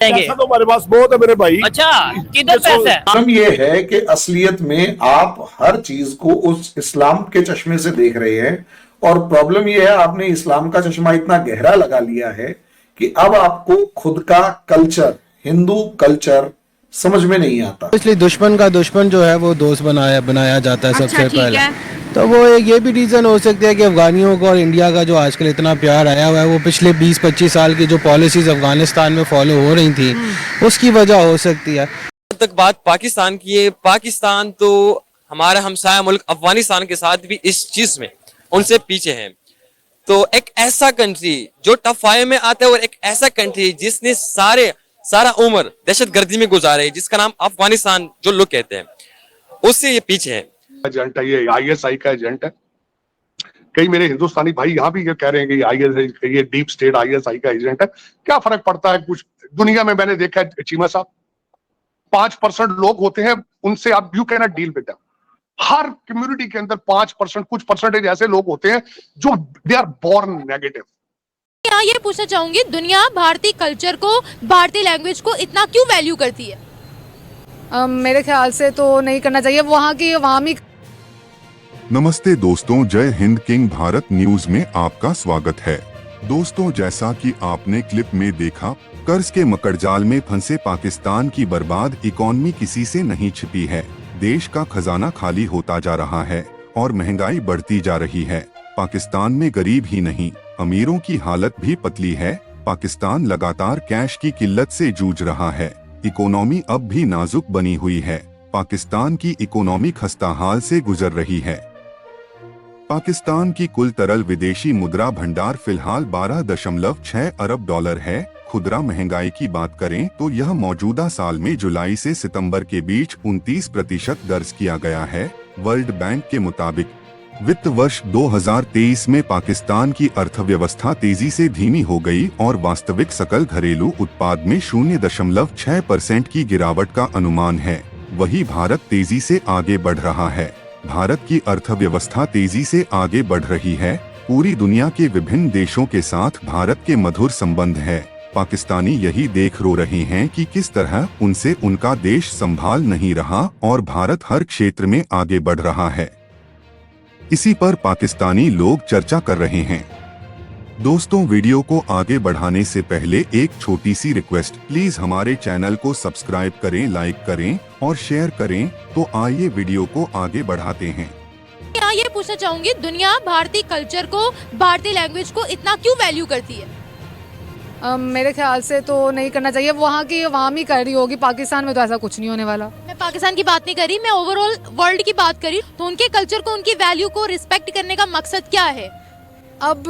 पैसा तो हमारे पास बहुत है मेरे भाई। अच्छा, किधर पैसा है? प्रॉब्लम ये है कि असलियत में आप हर चीज को उस इस्लाम के चश्मे से देख रहे हैं, और प्रॉब्लम ये है आपने इस्लाम का चश्मा इतना गहरा लगा लिया है कि अब आपको खुद का कल्चर, हिंदू कल्चर समझ में नहीं आता। इसलिए दुश्मन का दुश्मन जो है वो दोस्त बनाया जाता है सबसे पहले। तो वो ये भी रीज़न हो सकता है कि अफगानियों का और इंडिया का जो आजकल इतना प्यार आया हुआ है वो पिछले 20-25 साल की जो पॉलिसीज अफगानिस्तान में फॉलो हो रही थी उसकी वजह हो सकती है। तक बात पाकिस्तान की है, पाकिस्तान तो हमारा हमसाया मुल्क अफगानिस्तान के साथ भी इस चीज में उनसे पीछे है। तो एक ऐसा कंट्री जो टॉप 5 में आता है और एक ऐसा कंट्री जिसने सारा उम्र दहशतगर्दी में गुजारे, जिसका नाम अफगानिस्तान जो लोग कहते हैं, उससे ये पीछे है। एजेंट है, ये आईएसआई का एजेंट है। कई मेरे हिंदुस्तानी भाई यहाँ भी ये कह रहे हैं कि आईएसआई, ये डीप स्टेट आईएसआई का एजेंट है। क्या फर्क पड़ता है? कुछ दुनिया में मैंने देखा है चीमा साहब, 5% लोग होते हैं, उनसे आप you can not deal with them. Her community के अंदर 5%, कुछ परसेंटेज ऐसे लोग होते हैं जो दे आर बोर्न नेगेटिव। यहाँ ये पूछना चाहूंगी, दुनिया भारतीय कल्चर को, भारतीय लैंग्वेज को इतना क्यों वैल्यू करती है? मेरे ख्याल से तो नहीं करना चाहिए। वहाँ की अवामी। नमस्ते दोस्तों, जय हिंद किंग भारत न्यूज में आपका स्वागत है। दोस्तों, जैसा कि आपने क्लिप में देखा, कर्ज के मकड़जाल में फंसे पाकिस्तान की बर्बाद इकोनॉमी किसी से नहीं छिपी है। देश का खजाना खाली होता जा रहा है और महंगाई बढ़ती जा रही है। पाकिस्तान में गरीब ही नहीं, अमीरों की हालत भी पतली है। पाकिस्तान लगातार कैश की किल्लत से जूझ रहा है। इकोनॉमी अब भी नाजुक बनी हुई है। पाकिस्तान की इकोनॉमी खस्ताहाल से गुजर रही है। पाकिस्तान की कुल तरल विदेशी मुद्रा भंडार फिलहाल 12.6 अरब डॉलर है। खुदरा महंगाई की बात करें तो यह मौजूदा साल में जुलाई से सितंबर के बीच 29% दर्ज किया गया है। वर्ल्ड बैंक के मुताबिक वित्त वर्ष 2023 में पाकिस्तान की अर्थव्यवस्था तेजी से धीमी हो गई और वास्तविक सकल घरेलू उत्पाद में 0.6% की गिरावट का अनुमान है। वही भारत तेजी से आगे बढ़ रहा है। भारत की अर्थव्यवस्था तेजी से आगे बढ़ रही है। पूरी दुनिया के विभिन्न देशों के साथ भारत के मधुर संबंध है। पाकिस्तानी यही देख रो रहे हैं कि किस तरह उनसे उनका देश संभाल नहीं रहा और भारत हर क्षेत्र में आगे बढ़ रहा है। इसी पर पाकिस्तानी लोग चर्चा कर रहे हैं। दोस्तों, वीडियो को आगे बढ़ाने से पहले एक छोटी सी रिक्वेस्ट, प्लीज हमारे चैनल को सब्सक्राइब करें, लाइक करें और शेयर करें। तो आइए वीडियो को आगे बढ़ाते हैं। यहाँ ये पूछना चाहूंगी, दुनिया भारतीय कल्चर को, भारतीय लैंग्वेज को इतना क्यों वैल्यू करती है? मेरे ख्याल से तो नहीं करना चाहिए। वहाँ की अवामी कर रही होगी, पाकिस्तान में तो ऐसा कुछ नहीं होने वाला। मैं पाकिस्तान की बात नहीं करी, मैं ओवरऑल वर्ल्ड की बात करी। तो उनके कल्चर को, उनकी वैल्यू को रिस्पेक्ट करने का मकसद क्या है? अब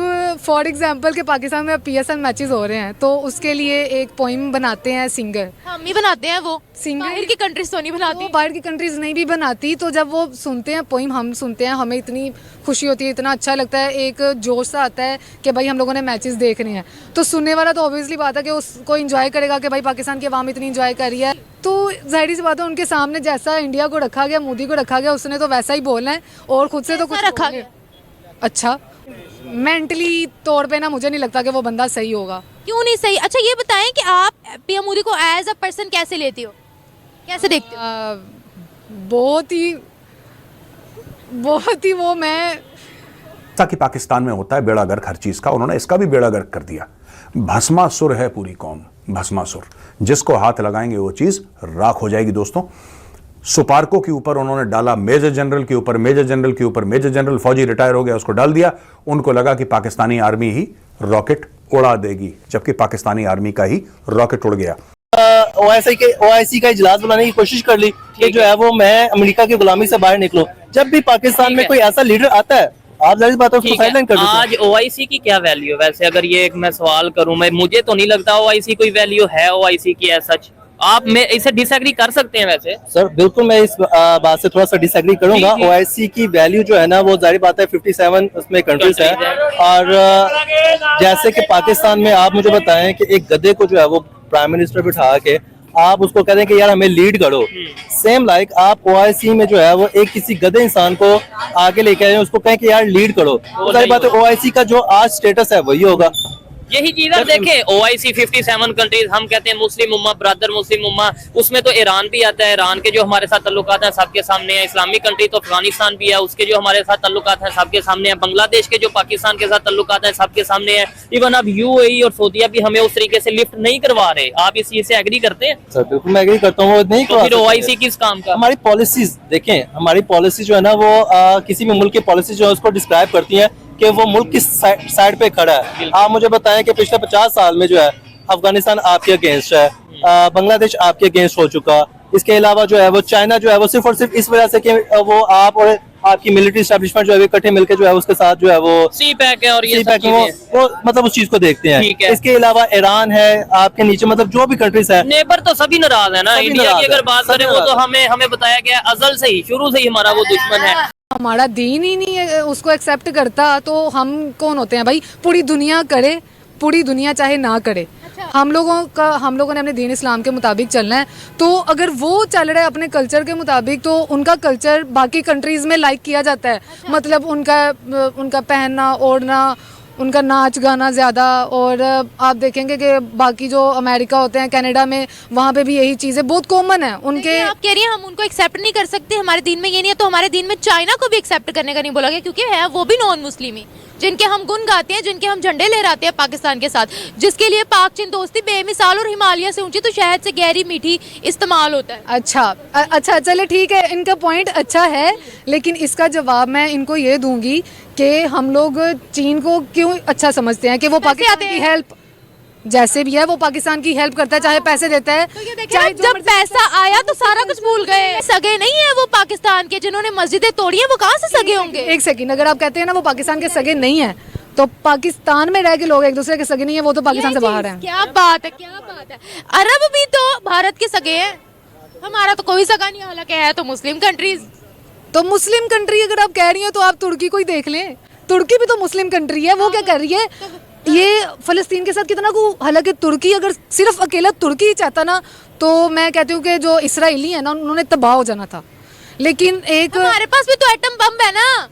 फॉर एग्जांपल के पाकिस्तान में पीएसएल मैचेस हो रहे हैं तो उसके लिए एक पोइम बनाते हैं सिंगर। हम ही बनाते हैं वो सिंगर। बाहर की कंट्रीज तो नहीं बनाती। बाहर की कंट्रीज नहीं भी बनाती। तो जब वो सुनते हैं पोइम, हम सुनते हैं, हमें इतनी खुशी होती है, इतना अच्छा लगता है, एक जोश सा आता है कि भाई हम लोगों ने मैचेस देखने हैं। तो सुनने वाला तो ऑब्वियसली बात है कि उसको एंजॉय करेगा कि भाई पाकिस्तान की आवाम इतनी एंजॉय कर रही है। तो जाहिर सी बात है, उनके सामने जैसा इंडिया को रखा गया, मोदी को रखा गया, उसने तो वैसा ही बोलना है और खुद से तो कुछ रखा गया। अच्छा, मेंटली तौर पे ना मुझे नहीं लगता कि वो बंदा सही होगा। क्यों नहीं सही? अच्छा ये बताएं कि आप पीएम मोदी को एज अ पर्सन कैसे लेती हो, कैसे देखते हो? बहुत ही वो मैं कि पाकिस्तान में होता है बेड़ा गर्क हर चीज का, उन्होंने इसका भी बेड़ा गर्क कर दिया। भस्मासुर है पूरी कौम, भस्मासुर। जिसको हाथ लगाएंगे वो चीज राख हो जाएगी। दोस्तों, सुपार्को के ऊपर उन्होंने डाला, मेजर जनरल के ऊपर, मेजर जनरल के ऊपर, मेजर जनरल फौजी रिटायर हो गया, उसको डाल दिया। उनको लगा कि पाकिस्तानी आर्मी ही रॉकेट उड़ा देगी, जबकि पाकिस्तानी आर्मी का ही रॉकेट उड़ गया। ओआईसी का इजलास बनाने की कोशिश कर ली कि जो है वो मैं अमेरिका की गुलामी से बाहर निकलूं। जब भी पाकिस्तान में कोई ऐसा लीडर आता है, आप जाहिर बात है उसको साइडलाइन कर देते हैं। आज ओआईसी की क्या वैल्यू है वैसे? अगर ये एक मैं सवाल करूं, मुझे तो नहीं लगता ओआईसी कोई वैल्यू है ओआईसी की एज सच। आप में इसे डिसएग्री कर सकते हैं वैसे? सर बिल्कुल, मैं इस बात से थोड़ा सा डिसएग्री करूंगा। ओआईसी की वैल्यू जो है ना, वो जाहिर बात है 57 उसमें कंट्रीज है। और जैसे कि पाकिस्तान में आप मुझे बताएं कि एक गधे को जो है वो प्राइम मिनिस्टर बिठा के आप उसको कह दें कि यार हमें लीड करो, सेम लाइक आप ओआईसी में जो है वो एक किसी गधे इंसान को आगे लेके आए, उसको कहें कि यार लीड करो, तो जाहिर बात है ओआईसी का जो आज स्टेटस है वही होगा। यही चीज आप देखें, OIC 57 कंट्रीज, हम कहते हैं मुस्लिम उम्मा, ब्रदर मुस्लिम उम्मा, उसमें तो ईरान भी आता है। ईरान के जो हमारे साथ ताल्लुकात हैं सबके सामने है। इस्लामिक कंट्री तो अफगानिस्तान भी है, उसके जो हमारे साथ ताल्लुकात हैं सबके सामने है। बांग्लादेश के जो पाकिस्तान के साथ ताल्लुकात हैं सबके सामने है। इवन अब UAE और सऊदीया भी हमें उस तरीके से लिफ्ट नहीं करवा रहे। आप इस चीज से एग्री करते हैं? सर बिल्कुल मैं एग्री करता हूँ, वो नहीं तो फिर OIC किस काम का? हमारी पॉलिसीज देखें, हमारी पॉलिसी जो है ना वो किसी भी मुल्क की पॉलिसी जो है उसको डिस्क्राइब करती है कि वो मुल्क किस साइड पे खड़ा है। आप मुझे बताएं कि पिछले 50 साल में जो है अफगानिस्तान आपके अगेंस्ट है, बांग्लादेश आपके अगेंस्ट हो चुका। इसके अलावा जो है वो चाइना जो है वो सिर्फ और सिर्फ इस वजह से कि वो आप और आपकी मिलिट्री एस्टेब्लिशमेंट जो है इकट्ठे मिलकर जो है उसके साथ जो है वो CPEC है और ये सब वो मतलब उस चीज को देखते हैं। ठीक है। इसके अलावा ईरान है आपके नीचे, मतलब जो भी कंट्रीज है, नेबर तो सभी नाराज है ना। सभी इंडिया नाराज की अगर है, बात सभी करें वो तो नाराज हमें बताया गया अजल से ही, शुरू से ही हमारा वो दुश्मन है। हमारा दीन ही नहीं है, उसको एक्सेप्ट करता तो हम कौन होते हैं भाई? पूरी दुनिया करे, पूरी दुनिया चाहे ना करे, हम लोगों ने अपने दीन इस्लाम के मुताबिक चलना है। तो अगर वो चल रहा है अपने कल्चर के मुताबिक तो उनका कल्चर बाकी कंट्रीज में लाइक किया जाता है। मतलब उनका पहनना ओढ़ना, उनका नाच गाना ज़्यादा। और आप देखेंगे कि बाकी जो अमेरिका होते हैं, कनाडा में, वहाँ पे भी यही चीज़ें बहुत कॉमन है उनके। आप कह रही हैं हम उनको एक्सेप्ट नहीं कर सकते, हमारे दीन में ये नहीं है, तो हमारे दीन में चाइना को भी एक्सेप्ट करने का नहीं बोला गया, क्योंकि है वो भी नॉन मुस्लिम ही, जिनके हम गुन गाते हैं, जिनके हम झंडे लहराते हैं पाकिस्तान के साथ, जिसके लिए पाक चीन दोस्ती बेमिसाल और हिमालय से ऊंची तो शहद से गहरी मीठी इस्तेमाल होता है। अच्छा चले ठीक है, इनका पॉइंट अच्छा है, लेकिन इसका जवाब मैं इनको ये दूंगी कि हम लोग चीन को क्यों अच्छा समझते हैं कि वो पाकिस्तान की हेल्प, जैसे भी है वो पाकिस्तान की हेल्प करता है, चाहे पैसे देता है। तो ये देखिए जब पैसा आया तो सारा कुछ भूल गए। सगे नहीं है वो पाकिस्तान के, जिन्होंने मस्जिदें तोड़ी है वो कहाँ से सगे होंगे? एक सेकंड, अगर आप कहते हैं ना वो पाकिस्तान के सगे नहीं है, तो पाकिस्तान में रह के लोग एक दूसरे के सगे नहीं है, वो तो पाकिस्तान से बाहर है। क्या बात है, क्या बात है। अरब भी तो भारत के सगे हैं, हमारा तो कोई सगा नहीं, हालांकि है तो मुस्लिम कंट्रीज। तो मुस्लिम कंट्री अगर आप कह रही हैं तो आप तुर्की को ही देख लें, तुर्की भी तो मुस्लिम कंट्री है। वो क्या कर रही है ये फलस्तीन के साथ कितना को, हालांकि तुर्की अगर सिर्फ अकेला तुर्की ही चाहता ना तो मैं कहती हूँ कि जो इसराइली है ना उन्होंने तबाह हो जाना था। लेकिन एक हमारे पास भी तो एटम बम है ना,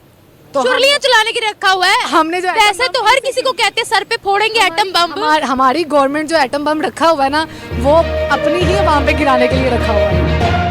तो चुरलियां चलाने के रखा हुआ है। हमने जो वैसे तो हर किसी को कहते हैं सर पे फोड़ेंगे एटम बम। हमारी गवर्नमेंट जो एटम बम रखा हुआ है ना वो अपनी ही वहाँ पे गिराने के लिए रखा हुआ है।